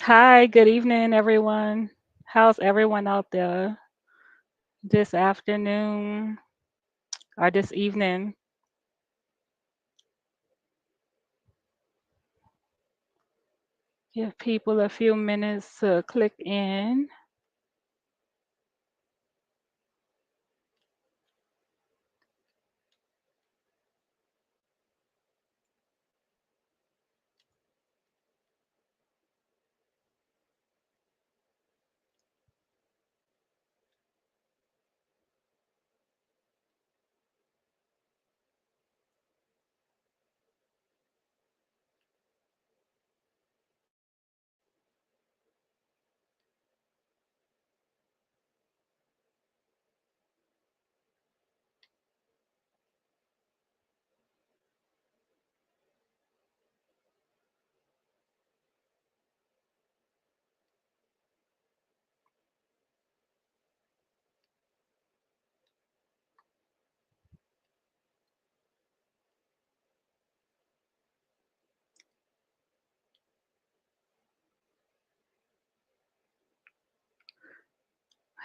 Hi, good evening, everyone. How's everyone out there this afternoon or this evening? Give people a few minutes to click in.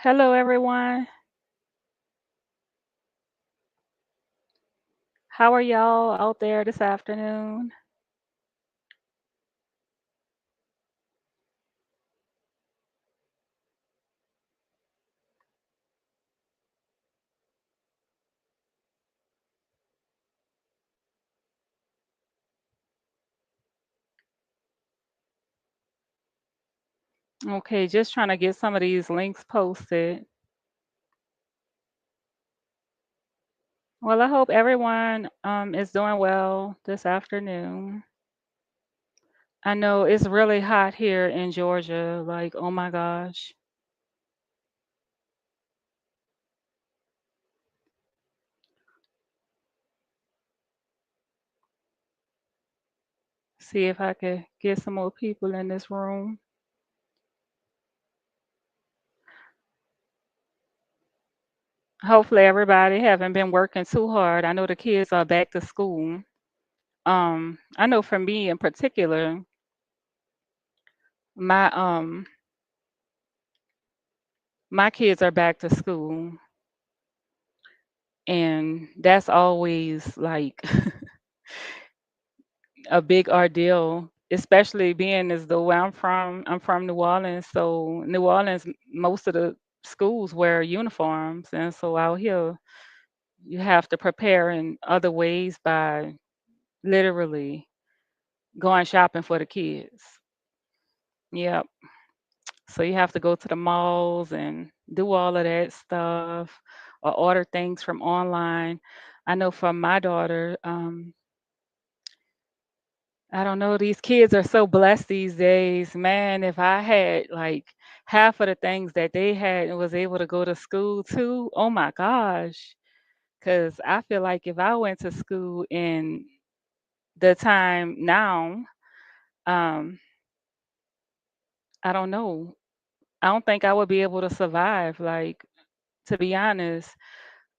Hello, everyone. How are y'all out there this afternoon? Okay, just trying to get some of these links posted. Well, I hope everyone is doing well this afternoon. I know it's really hot here in Georgia. Like, oh my gosh. See if I could get some more people in this room. Hopefully everybody haven't been working too hard. I know the kids are back to school. I know for me in particular, my my kids are back to school and that's always like a big ordeal, especially being as though where I'm from New Orleans. So New Orleans, most of the schools wear uniforms and so out here you have to prepare in other ways by literally going shopping for the kids. Yep. So you have to go to the malls and do all of that stuff or order things from online. I know for my daughter, I don't know, these kids are so blessed these days. Man, if I had like half of the things that they had and was able to go to school too, oh my gosh. Because I feel like if I went to school in the time now, um, I don't know. I don't think I would be able to survive. Like, to be honest,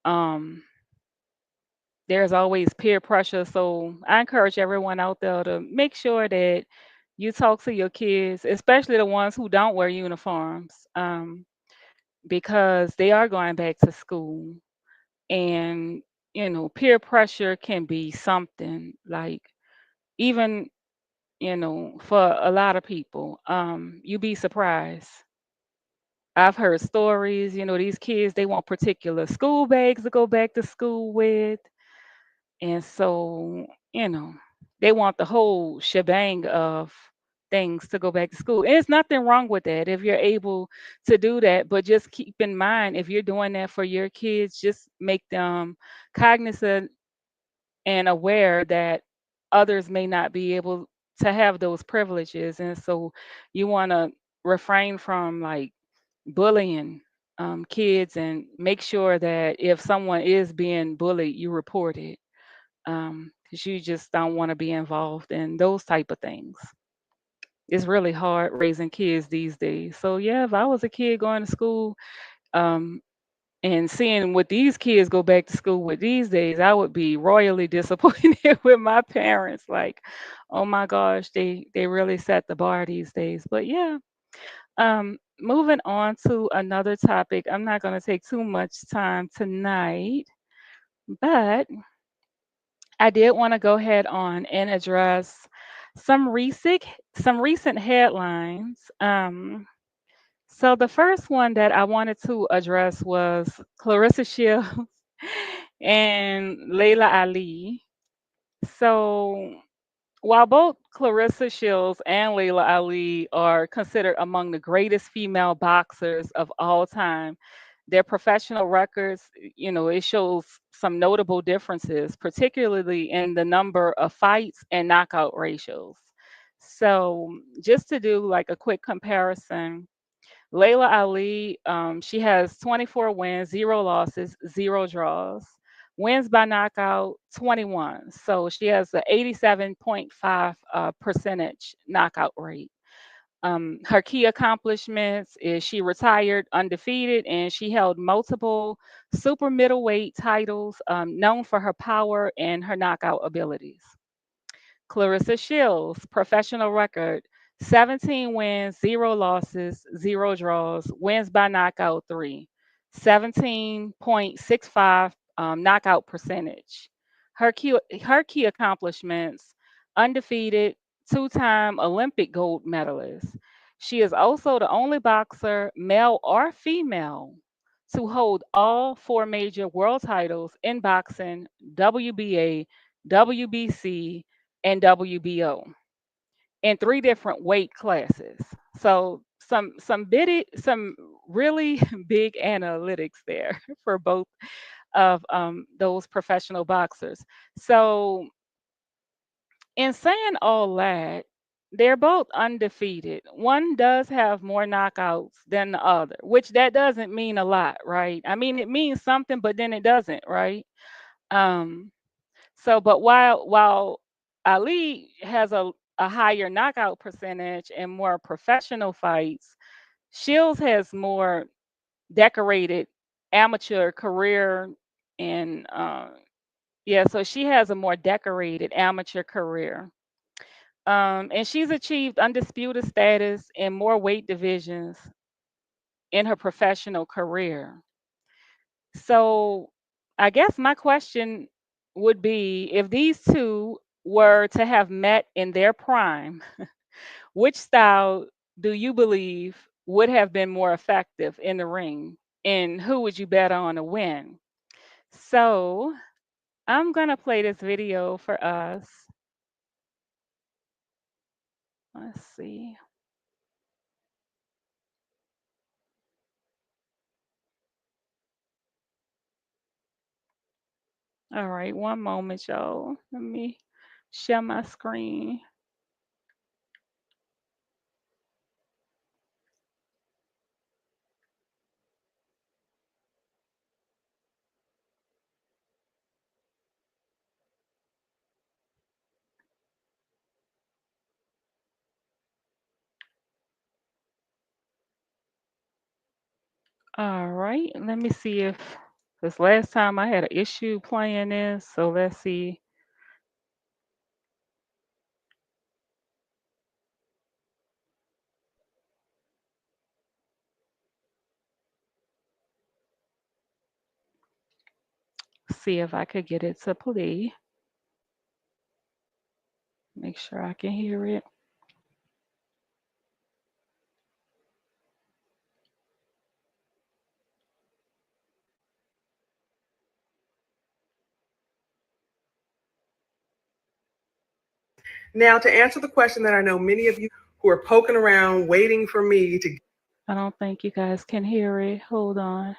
um, there's always peer pressure. So I encourage everyone out there to make sure that you talk to your kids, especially the ones who don't wear uniforms, because they are going back to school. And, peer pressure can be something like, even, for a lot of people, you'd be surprised. I've heard stories, these kids, they want particular school bags to go back to school with. And so, you know, they want the whole shebang of things to go back to school. And there's nothing wrong with that if you're able to do that. But just keep in mind, if you're doing that for your kids, just make them cognizant and aware that others may not be able to have those privileges. And so you want to refrain from like bullying kids and make sure that if someone is being bullied, you report it, because you just don't want to be involved in those type of things. It's really hard raising kids these days. So yeah, if I was a kid going to school, um, And seeing what these kids go back to school with these days, I would be royally disappointed with my parents. Like, oh my gosh, they really set the bar these days. But yeah, moving on to another topic. I'm not going to take too much time tonight, but I did want to go ahead on and address some recent some recent headlines. So the first one that I wanted to address was Clarissa Shields and Layla Ali. So while both Clarissa Shields and Layla Ali are considered among the greatest female boxers of all time, their professional records, it shows some notable differences, particularly in the number of fights and knockout ratios. So, just to do like a quick comparison, Layla Ali, she has 24 wins, zero losses, zero draws. Wins by knockout, 21. So she has an 87.5 percentage knockout rate. Her key accomplishments is she retired undefeated and she held multiple super middleweight titles, known for her power and her knockout abilities. Clarissa Shields, professional record, 17 wins, zero losses, zero draws, wins by knockout three, 17.65 knockout percentage. Her key accomplishments, undefeated, two-time Olympic gold medalist. She is also the only boxer, male or female, to hold all four major world titles in boxing: WBA, WBC, and WBO in three different weight classes. So some really big analytics there for both of those professional boxers. So in saying all that, they're both undefeated. One does have more knockouts than the other, which that doesn't mean a lot, right? I mean, it means something, but then it doesn't, right? Um, so, but while Ali has a higher knockout percentage and more professional fights, Shields has more decorated amateur career and yeah, so she has a more decorated amateur career. And she's achieved undisputed status in more weight divisions in her professional career. So I guess my question would be, if these two were to have met in their prime, which style do you believe would have been more effective in the ring? And who would you bet on to win? So I'm going to play this video for us. Let's see. All right, one moment, y'all. Let me share my screen. All right, let me see if this last time I had an issue playing this, so let's see. See if I could get it to play. Make sure I can hear it. Now, to answer the question that I know many of you who are poking around waiting for me to. I don't think you guys can hear it. Hold on.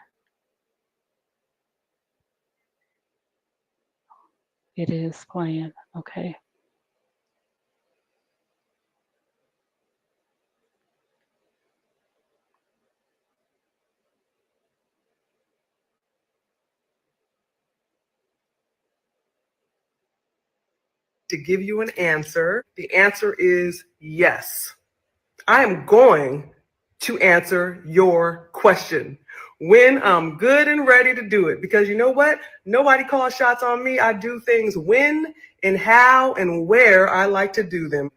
It is playing. Okay. To give you an answer, the answer is yes. I am going to answer your question. when I'm good and ready to do it. Because you know what? Nobody calls shots on me. I do things when and how and where I like to do them.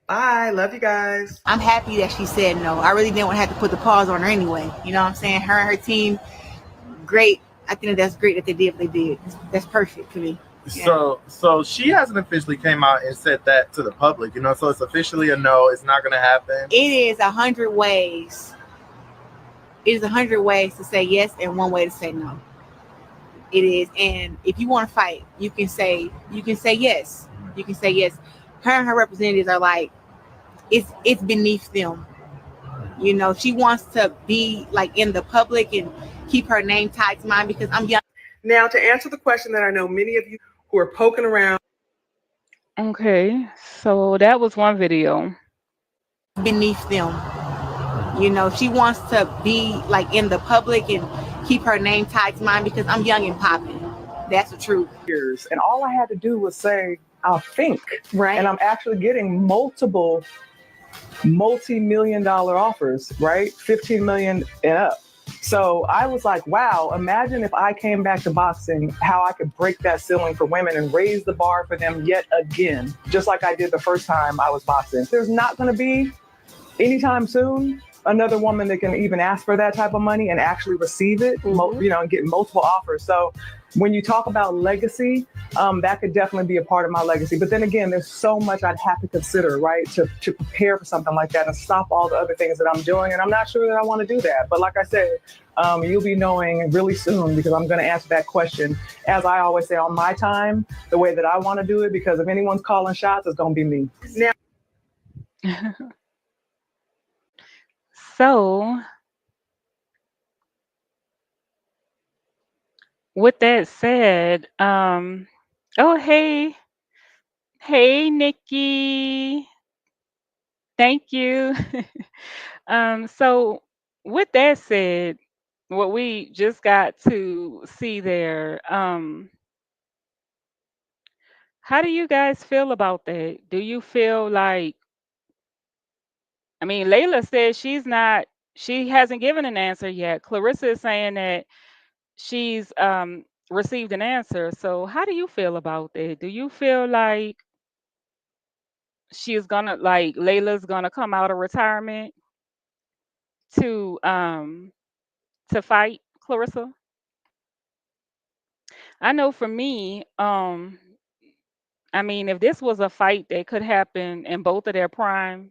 Bye. Love you guys. I'm happy that she said no. I really didn't want to have to put the pause on her anyway. You know what I'm saying? Her and her team, great. I think that's great that they did what they did. That's perfect for me. Yeah. So she hasn't officially came out and said that to the public, so it's officially a no. It's not going to happen. It is 100 ways. It is 100 ways to say yes and one way to say no. It is, and if you want to fight, you can say yes. You can say yes. Her and her representatives are like, it's beneath them. She wants to be like in the public and keep her name tied to mine because I'm young. Now, to answer the question that I know many of you who are poking around. Okay, so that was one video. Beneath them. She wants to be like in the public and keep her name tied to mine because I'm young and popping. That's the truth. And all I had to do was say, I'll think. Right. And I'm actually getting multiple multi-million-dollar offers, right? 15 million and up. So I was like, wow, imagine if I came back to boxing, how I could break that ceiling for women and raise the bar for them yet again, just like I did the first time I was boxing. There's not going to be anytime soon another woman that can even ask for that type of money and actually receive it, and get multiple offers. So when you talk about legacy, that could definitely be a part of my legacy. But then again, there's so much I'd have to consider, right, to prepare for something like that and stop all the other things that I'm doing. And I'm not sure that I want to do that. But like I said, you'll be knowing really soon because I'm going to answer that question, as I always say, on my time, the way that I want to do it, because if anyone's calling shots, it's going to be me. Now, So, with that said, oh, hey, Nikki, thank you. So with that said, what we just got to see there, how do you guys feel about that? Do you feel like, I mean, Layla says she hasn't given an answer yet. Clarissa is saying that she's received an answer. So how do you feel about that? Do you feel like she's gonna like Layla's gonna come out of retirement to fight Clarissa? I know for me, I mean, if this was a fight that could happen in both of their prime,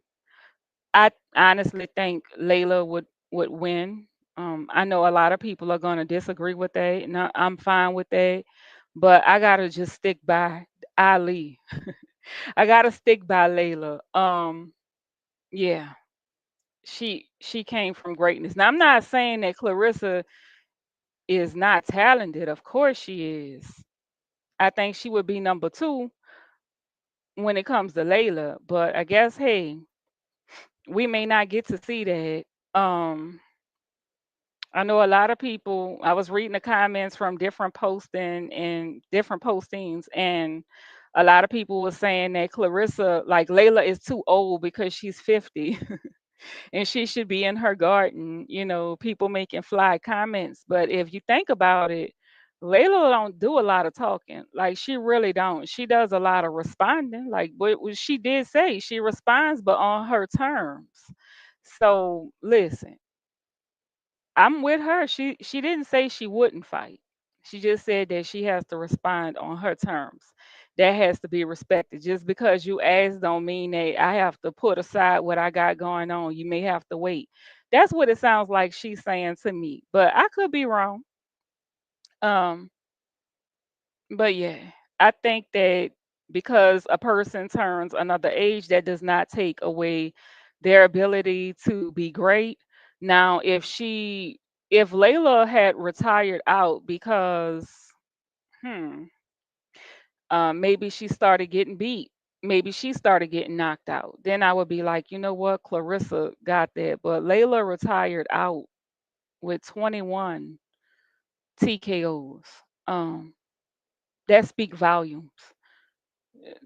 I honestly think Layla would win. I know a lot of people are gonna disagree with that, and I'm fine with that. But I gotta just stick by Ali. I gotta stick by Layla. Yeah, she came from greatness. Now I'm not saying that Clarissa is not talented. Of course she is. I think she would be number two when it comes to Layla. But I guess hey, we may not get to see that. I know a lot of people. I was reading the comments from different posting and different postings, and a lot of people were saying that Clarissa, like Layla, is too old because she's 50. And she should be in her garden, people making fly comments. But if you think about it, Layla don't do a lot of talking. Like she really don't. She does a lot of responding. Like what she did say, she responds, but on her terms. So listen, I'm with her. She didn't say she wouldn't fight. She just said that she has to respond on her terms. That has to be respected. Just because you ask don't mean that I have to put aside what I got going on. You may have to wait. That's what it sounds like she's saying to me. But I could be wrong. Um, but yeah, I think that because a person turns another age, that does not take away their ability to be great. Now, if Layla had retired out because, hmm, maybe she started getting beat, maybe she started getting knocked out, then I would be like, you know what, Clarissa got that. But Layla retired out with 21 TKOs. Um, that speak volumes.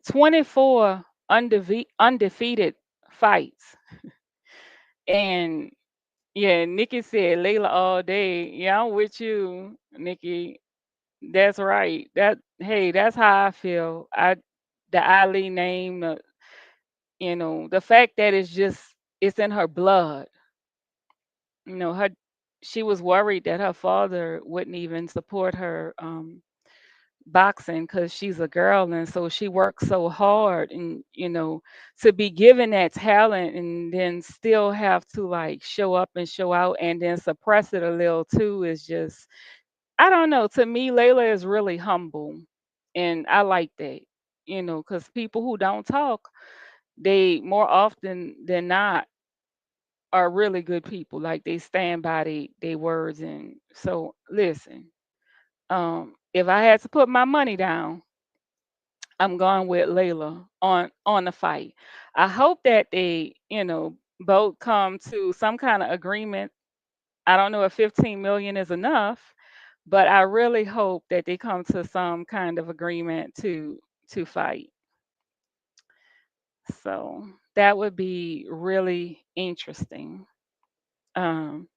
24 undefeated fights. And Yeah, Nikki said Layla all day. Yeah, I'm with you, Nikki. That's right. Hey, that's how I feel. The Ali name, the fact that it's in her blood. Her she was worried that her father wouldn't even support her boxing because she's a girl, and so she works so hard, and to be given that talent and then still have to like show up and show out and then suppress it a little too is just, I don't know. To me, Layla is really humble, and I like that. Because people who don't talk, they more often than not are really good people. Like they stand by they words. And so, listen, if I had to put my money down, I'm going with Layla on the fight. I hope that they, both come to some kind of agreement. I don't know if 15 million is enough, but I really hope that they come to some kind of agreement to fight. So that would be really interesting. Um,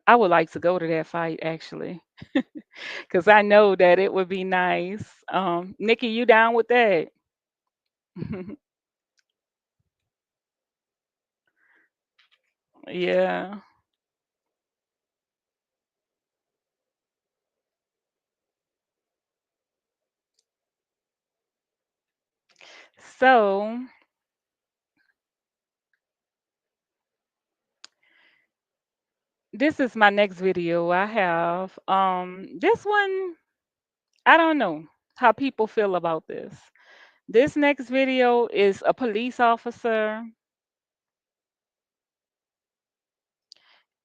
I would like to go to that fight actually, because I know that it would be nice. Nikki, you down with that? Yeah. So this is my next video I have. This one, I don't know how people feel about this. This next video is a police officer,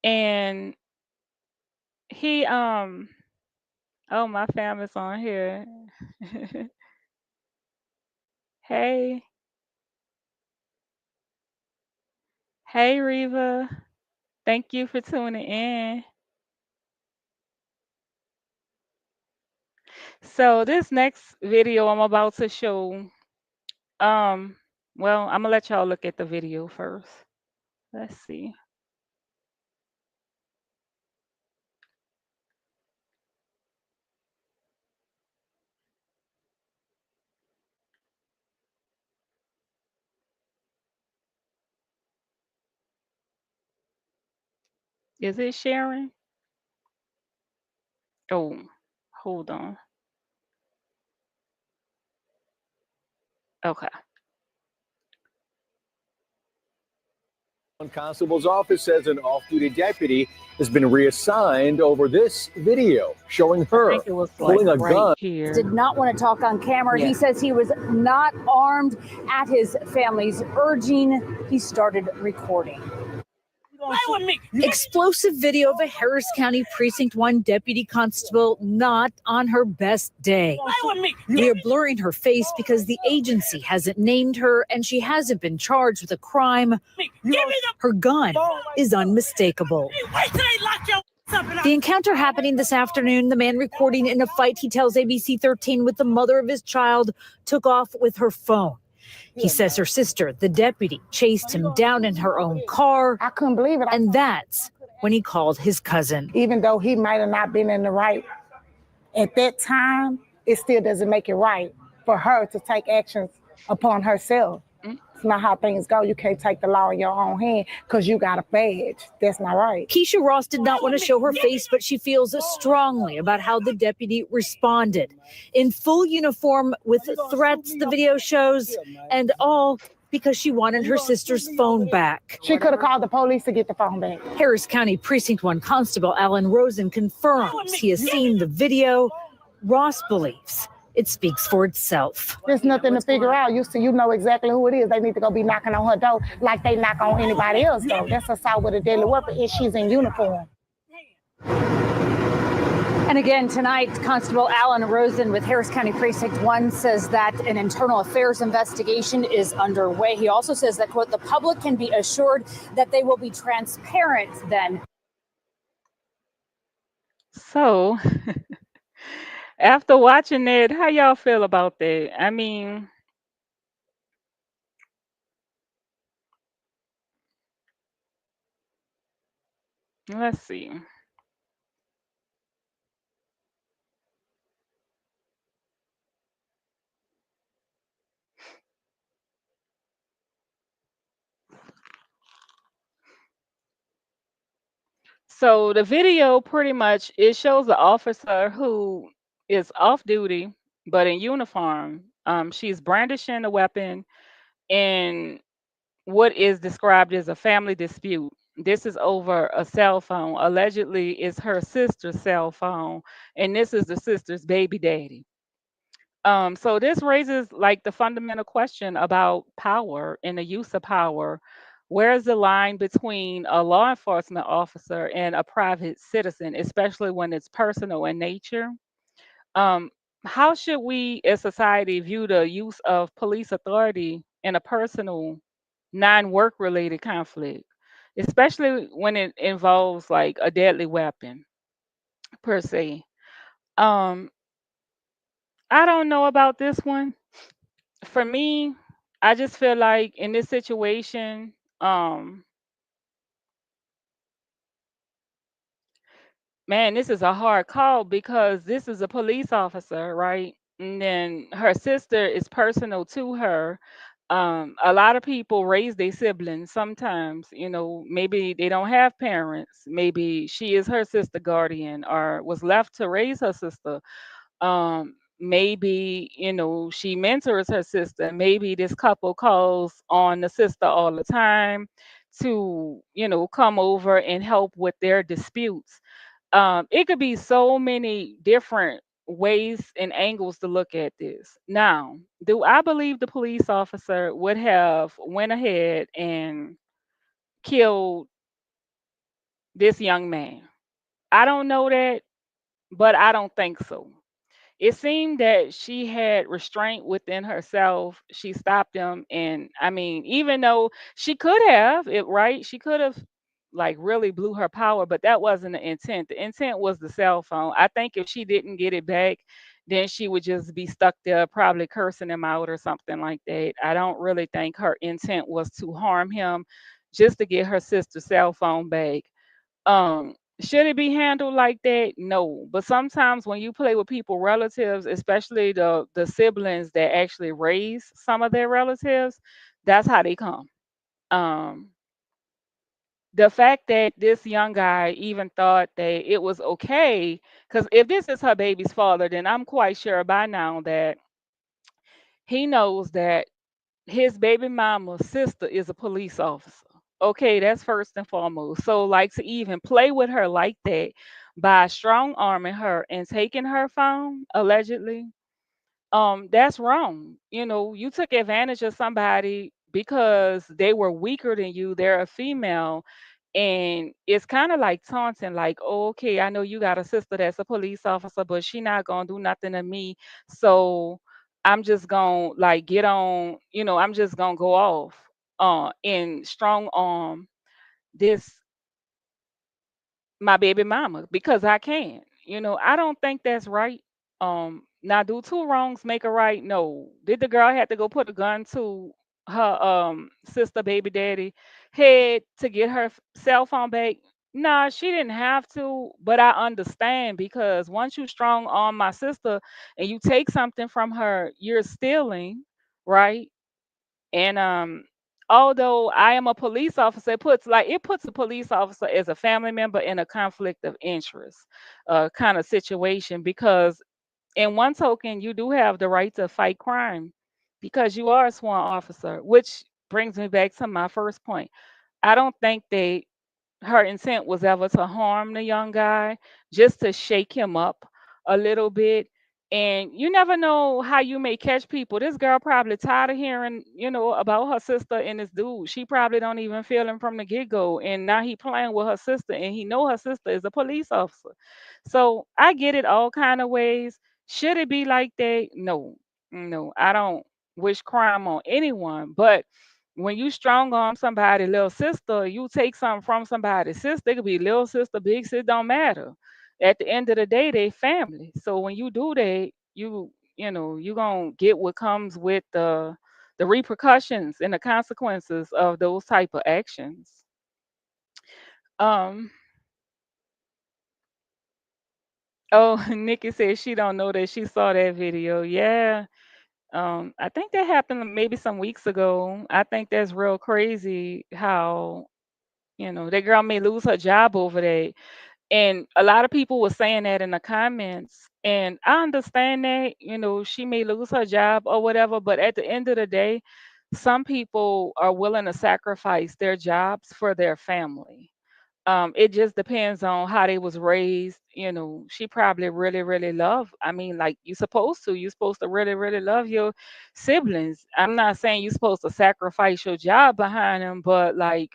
and he oh, my fam is on here. Hey, hey Reva. Thank you for tuning in. So this next video I'm about to show, um, well, I'm gonna let y'all look at the video first. Let's see. Is it sharing? Oh, hold on. Okay. Constable's office says an off-duty deputy has been reassigned over this video showing I her think it was like pulling a right gun. here. Did not want to talk on camera. Yeah. He says he was not armed. At his family's urging, he started recording. Explosive video of a Harris County Precinct 1 deputy constable not on her best day. We are blurring her face because the agency hasn't named her and she hasn't been charged with a crime. Her gun is unmistakable. The encounter happening this afternoon, the man recording in a fight, he tells ABC 13 with the mother of his child, took off with her phone. He says her sister, the deputy, chased him down in her own car. I couldn't believe it. And that's when he called his cousin. Even though he might have not been in the right at that time, it still doesn't make it right for her to take actions upon herself. It's not how things go. You can't take the law in your own hand because you got a badge. That's not right. Keisha Ross did not want to show her face, but she feels strongly about how the deputy responded. In full uniform with threats, the video shows, and all because she wanted her sister's phone back. She could have called the police to get the phone back. Harris County Precinct 1 Constable Alan Rosen confirms he has seen the video. Ross believes it speaks for itself. There's nothing to figure out. You know exactly who it is. They need to go be knocking on her door like they knock on anybody else door. That's assault with a deadly weapon and she's in uniform. And again, tonight, Constable Alan Rosen with Harris County Precinct 1 says that an internal affairs investigation is underway. He also says that, quote, the public can be assured that they will be transparent then. So after watching that, how y'all feel about that? I mean, Let's see. So the video pretty much it shows the officer who is off duty but in uniform. She's brandishing a weapon in what is described as a family dispute. This is over a cell phone. Allegedly, it's her sister's cell phone, and this is the sister's baby daddy. So this raises like the fundamental question about power and the use of power. Where's the line between a law enforcement officer and a private citizen, especially when it's personal in nature? Um, how should we as society view the use of police authority in a personal, non-work related conflict, especially when it involves like a deadly weapon per se? Um, I don't know about this one. For me, I just feel like in this situation, um, man, this is a hard call because this is a police officer, right? And then her sister is personal to her. A lot of people raise their siblings sometimes, maybe they don't have parents. Maybe she is her sister guardian or was left to raise her sister. Maybe she mentors her sister. Maybe this couple calls on the sister all the time to come over and help with their disputes. It could be so many different ways and angles to look at this. Now, do I believe the police officer would have went ahead and killed this young man? I don't know that, but I don't think so. It seemed that she had restraint within herself. She stopped him, and I mean, even though she could have it right, she could have like really blew her power, but that wasn't the intent. The intent was the cell phone. I think if she didn't get it back, then she would just be stuck there, probably cursing him out or something like that. I don't really think her intent was to harm him, just to get her sister's cell phone back. Should it be handled like that? No. But sometimes when you play with people relatives, especially the siblings that actually raise some of their relatives, that's how they come. Um the fact that this young guy even thought that it was okay, because if this is her baby's father, then I'm quite sure by now that he knows that his baby mama's sister is a police officer. Okay, that's first and foremost. So, like, to even play with her like that by strong arming her and taking her phone, allegedly, that's wrong. You took advantage of somebody because they were weaker than you. They're a female. And it's kind of like taunting, like, oh, okay, I know you got a sister that's a police officer, but she not gonna do nothing to me. So I'm just gonna like get on, I'm just gonna go off and strong arm this my baby mama because I can. I don't think that's right. Now do two wrongs make a right? No. Did the girl have to go put a gun to her sister baby daddy head to get her cell phone back? Nah, she didn't have to, but I understand because once you strong arm my sister and you take something from her, you're stealing, right? And although I am a police officer, it puts a police officer as a family member in a conflict of interest kind of situation because in one token you do have the right to fight crime because you are a sworn officer, which brings me back to my first point. I don't think her intent was ever to harm the young guy, just to shake him up a little bit. And you never know how you may catch people. This girl probably tired of hearing, about her sister and this dude. She probably don't even feel him from the get-go. And now he playing with her sister and he know her sister is a police officer. So I get it all kind of ways. Should it be like that? No. No, I don't wish crime on anyone. But when you strong arm somebody little sister, you take something from somebody's sister. It could be little sister, big sister, don't matter. At the end of the day, they family. So when you do that, you gonna get what comes with the repercussions and the consequences of those type of actions. Um, Oh, Nikki said she don't know that she saw that video. Yeah. I think that happened maybe some weeks ago. I think that's real crazy how, that girl may lose her job over that. And a lot of people were saying that in the comments. And I understand that, she may lose her job or whatever, but at the end of the day, some people are willing to sacrifice their jobs for their family. It just depends on how they was raised. She probably really, really love. I mean, like you're supposed to really, really love your siblings. I'm not saying you're supposed to sacrifice your job behind them, but like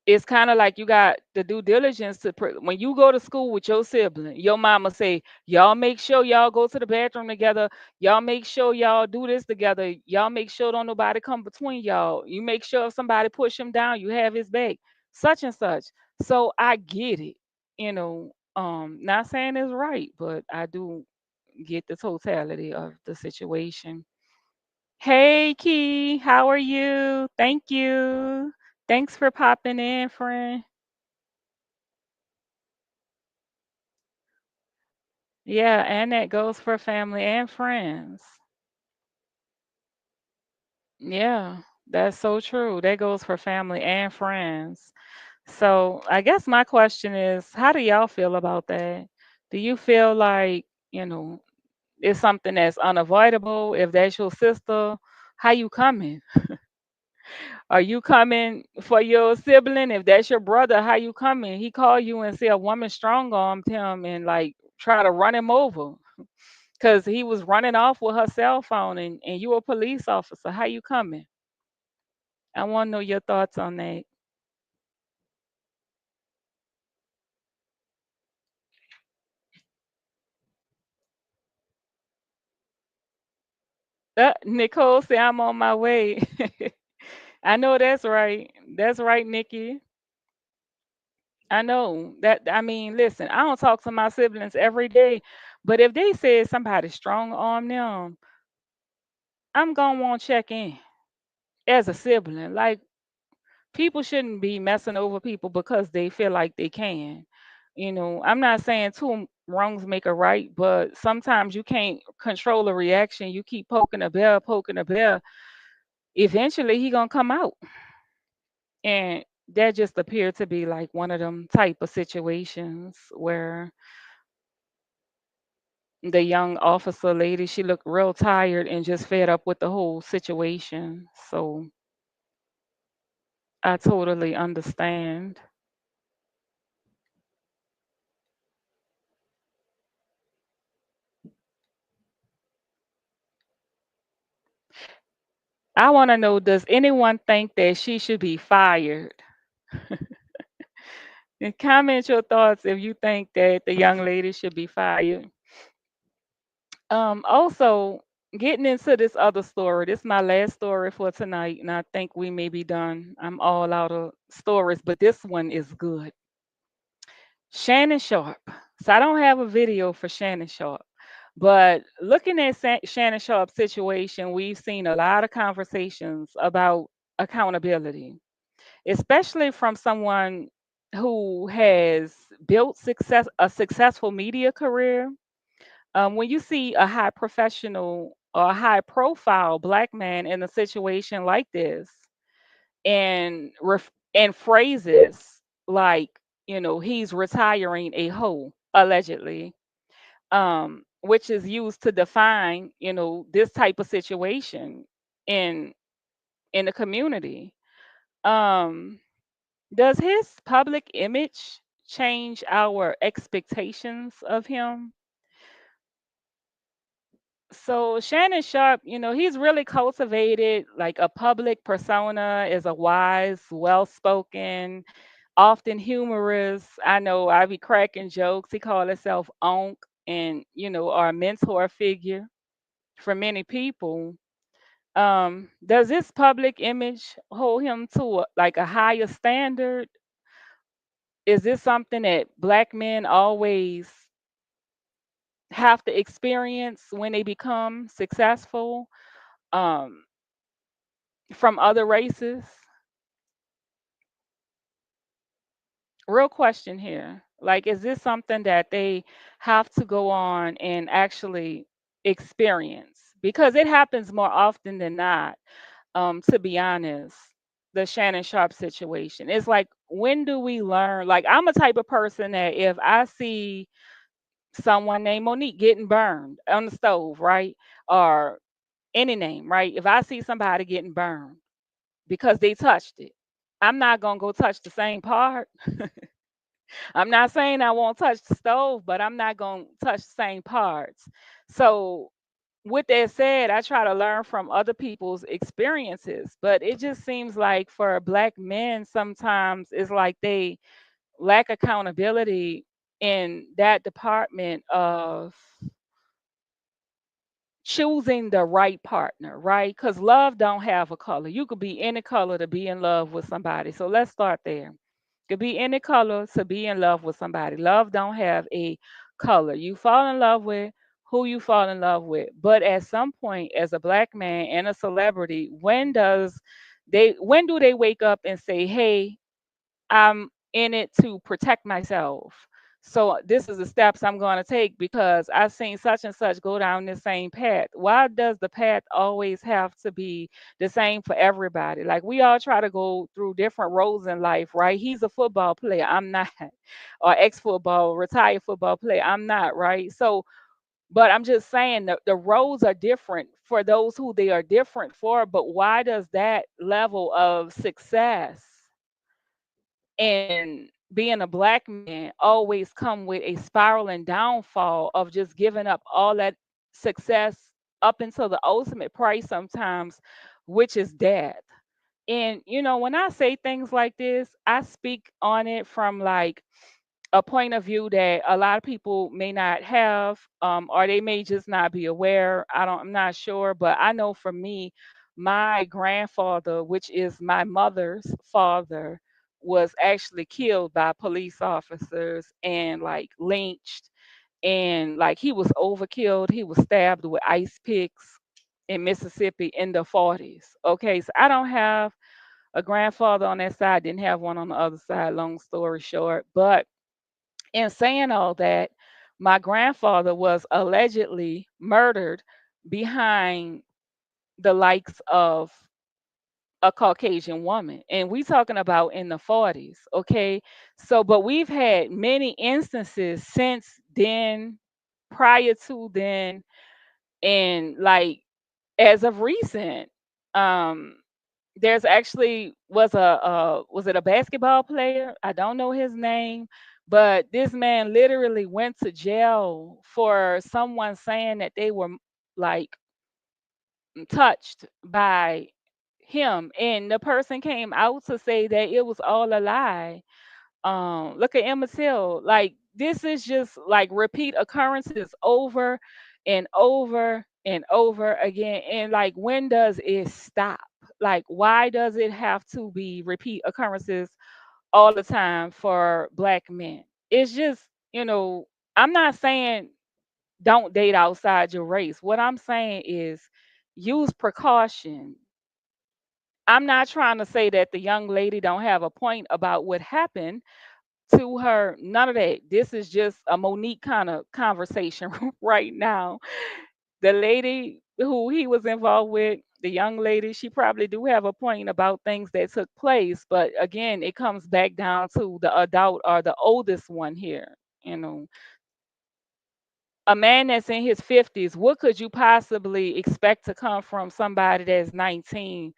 it's kind of like you got the due diligence to when you go to school with your sibling, your mama say, y'all make sure y'all go to the bathroom together. Y'all make sure y'all do this together. Y'all make sure don't nobody come between y'all. You make sure if somebody push him down, you have his back, such and such. So I get it, not saying it's right, but I do get the totality of the situation. Hey, Key, how are you? Thank you. Thanks for popping in, friend. Yeah, and that goes for family and friends. Yeah, that's so true. That goes for family and friends. So I guess my question is, how do y'all feel about that? Do you feel like, it's something that's unavoidable? If that's your sister, how you coming? Are you coming for your sibling? If that's your brother, how you coming? He called you and say a woman strong armed him and like try to run him over because he was running off with her cell phone and you a police officer. How you coming? I want to know your thoughts on that. Nicole say I'm on my way. I know that's right. That's right, Nikki. I know that. I mean, listen, I don't talk to my siblings every day, but if they said somebody strong arm them, I'm gonna want to check in as a sibling. Like people shouldn't be messing over people because they feel like they can. I'm not saying two wrongs make a right, but sometimes you can't control a reaction. You keep poking a bear. Eventually, he gonna come out, and that just appeared to be like one of them type of situations where the young officer lady, she looked real tired and just fed up with the whole situation. So I totally understand. I want to know, does anyone think that she should be fired? And comment your thoughts if you think that the young lady should be fired. Also, getting into this other story, this is my last story for tonight, and I think we may be done. I'm all out of stories, but this one is good. Shannon Sharp. So I don't have a video for Shannon Sharp, but looking at Shannon Sharp's situation, we've seen a lot of conversations about accountability, especially from someone who has built a successful media career. When you see a high professional or a high profile black man in a situation like this and phrases like, he's retiring a hoe allegedly, which is used to define, this type of situation in in the community. um does his public image change our expectations of him? So Shannon Sharp, he's really cultivated like a public persona, is a wise, well-spoken, often humorous. I know I be cracking jokes. He called himself Onk and, our mentor figure for many people. Does this public image hold him to like a higher standard? Is this something that black men always have to experience when they become successful um, from other races? Real question here. Like, is this something that they have to go on and actually experience? Because it happens more often than not, to be honest. The Shannon Sharp situation. It's like, when do we learn? Like, I'm a type of person that if I see someone named Monique getting burned on the stove, right? Or any name, right? If I see somebody getting burned because they touched it, I'm not gonna go touch the same part. I'm not saying I won't touch the stove, but I'm not gonna touch the same parts. So with that said, I try to learn from other people's experiences, but it just seems like for black men, sometimes it's like they lack accountability in that department of choosing the right partner, right? Because love don't have a color. You could be any color to be in love with somebody. So let's start there. Could be any color to be in love with somebody. Love don't have a color. You fall in love with who you fall in love with. But at some point, as a black man and a celebrity, when do they wake up and say, hey, I'm in it to protect myself. So this is the steps I'm going to take because I've seen such and such go down the same path. Why does the path always have to be the same for everybody? Like, we all try to go through different roles in life, right? He's a football player, I'm not. Or ex-football, retired football player, I'm not, right? So, but I'm just saying the roles are different for those who they are different for. But why does that level of success and being a black man always come with a spiraling downfall of just giving up all that success up until the ultimate price sometimes, which is death? And when I say things like this, I speak on it from like a point of view that a lot of people may not have, or they may just not be aware. I'm not sure, but I know for me, my grandfather, which is my mother's father, was actually killed by police officers and like lynched, and like he was overkilled. He was stabbed with ice picks in Mississippi in the 40s. Okay, so I don't have a grandfather on that side, didn't have one on the other side, long story short. But in saying all that, my grandfather was allegedly murdered behind the likes of a Caucasian woman. And we talking about in the 40s, okay? So, but we've had many instances since then, prior to then, and like as of recent, um, there's actually was it a basketball player? I don't know his name, but this man literally went to jail for someone saying that they were like touched by him, and the person came out to say that it was all a lie. Look at Emmett Till. Like, this is just like repeat occurrences over and over and over again. And like, when does it stop? Like, why does it have to be repeat occurrences all the time for black men? It's just, I'm not saying don't date outside your race. What I'm saying is use precaution. I'm not trying to say that the young lady don't have a point about what happened to her. None of that. This is just a Monique kind of conversation right now. The lady who he was involved with, the young lady, she probably do have a point about things that took place. But again, it comes back down to the adult or the oldest one here. You know, a man that's in his 50s, what could you possibly expect to come from somebody that's 19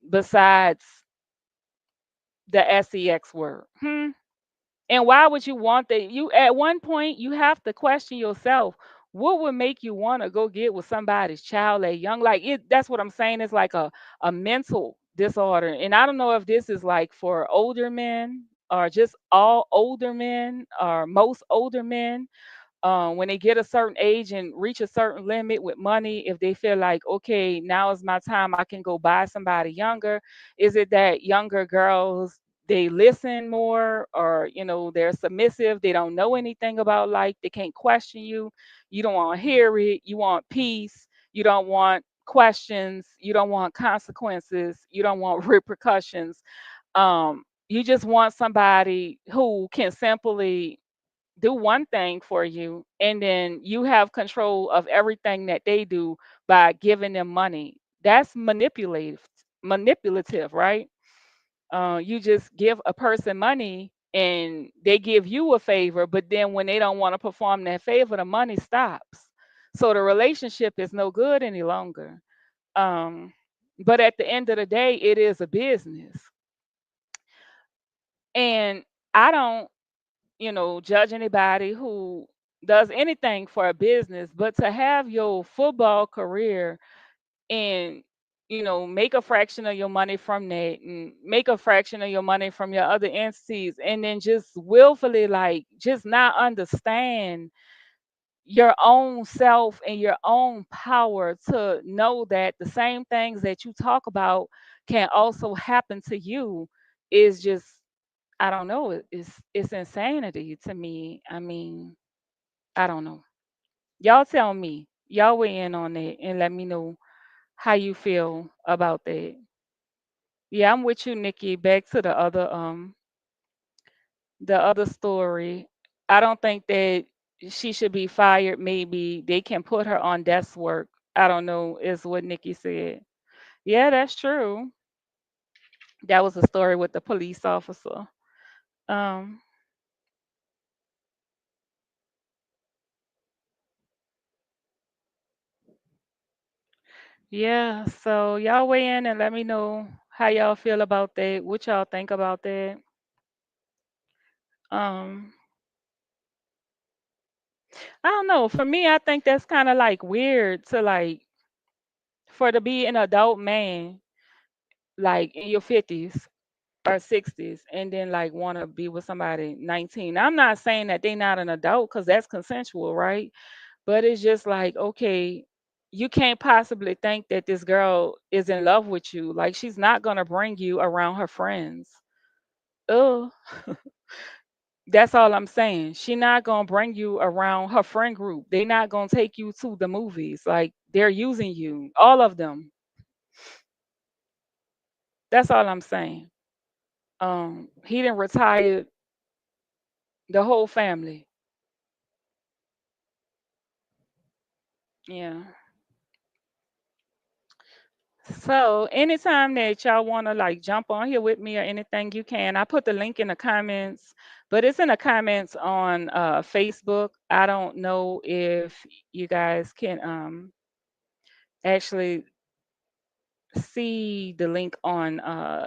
besides the sex word? And why would you want that? You at one point you have to question yourself. What would make you want to go get with somebody's child at young? Like, that's what I'm saying. It's like a mental disorder. And I don't know if this is like for older men or just all older men or most older men, when they get a certain age and reach a certain limit with money, if they feel like, okay, now is my time, I can go buy somebody younger. Is it that younger girls, they listen more, or they're submissive, they don't know anything about life, they can't question you, you don't want to hear it, you want peace, you don't want questions, you don't want consequences, you don't want repercussions. You just want somebody who can simply do one thing for you, and then you have control of everything that they do by giving them money. That's manipulative, right? You just give a person money and they give you a favor, but then when they don't want to perform that favor, the money stops. So the relationship is no good any longer. Um, but at the end of the day, it is a business. And I don't, judge anybody who does anything for a business, but to have your football career and make a fraction of your money from that and make a fraction of your money from your other entities, and then just willfully like just not understand your own self and your own power to know that the same things that you talk about can also happen to you is just, I don't know, it's insanity to me. I mean, I don't know. Y'all tell me. Y'all weigh in on it and let me know how you feel about that. Yeah, I'm with you, Nikki. Back to the other story. I don't think that she should be fired. Maybe they can put her on desk work. I don't know, is what Nikki said. Yeah, that's true. That was a story with the police officer. Um, yeah, so y'all weigh in and let me know how y'all feel about that. What y'all think about that? Um, I don't know. For me, I think that's kind of like weird to like for to be an adult man, like in your 50s or 60s, and then like want to be with somebody 19. I'm not saying that they not an adult because that's consensual, right? But it's just like, okay, you can't possibly think that this girl is in love with you. Like she's not gonna bring you around her friends. Oh, that's all I'm saying. She not gonna bring you around her friend group. They not gonna take you to the movies. Like they're using you, all of them. That's all I'm saying. He didn't retire the whole family. Yeah. So anytime that y'all want to like jump on here with me or anything, you can. I put the link in the comments, but it's in the comments on Facebook. I don't know if you guys can actually see the link on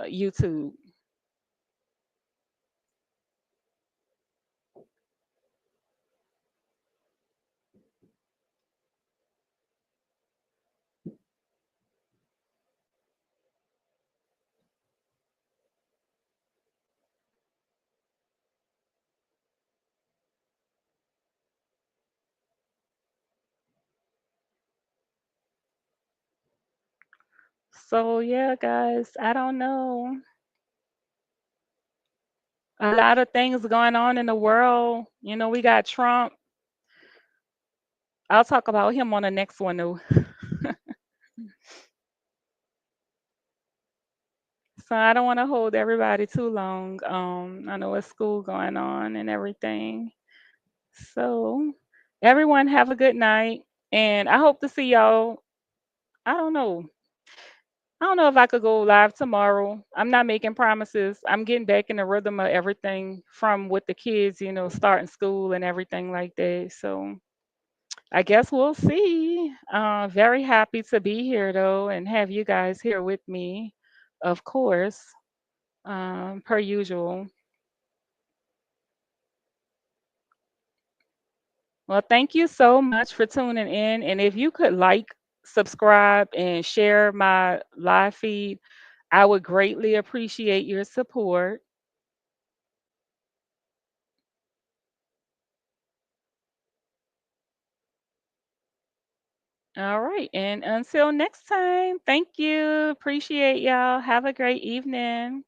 YouTube. So yeah, guys, I don't know. A lot of things going on in the world. We got Trump. I'll talk about him on the next one though. So I don't want to hold everybody too long. I know it's school going on and everything. So everyone have a good night. And I hope to see y'all. I don't know. I don't know if I could go live tomorrow. I'm not making promises. I'm getting back in the rhythm of everything from with the kids, starting school and everything like that. So I guess we'll see. Very happy to be here though and have you guys here with me, of course, per usual. Well, thank you so much for tuning in. And if you could like, subscribe, and share my live feed, I would greatly appreciate your support. All right. And until next time, thank you. Appreciate y'all. Have a great evening.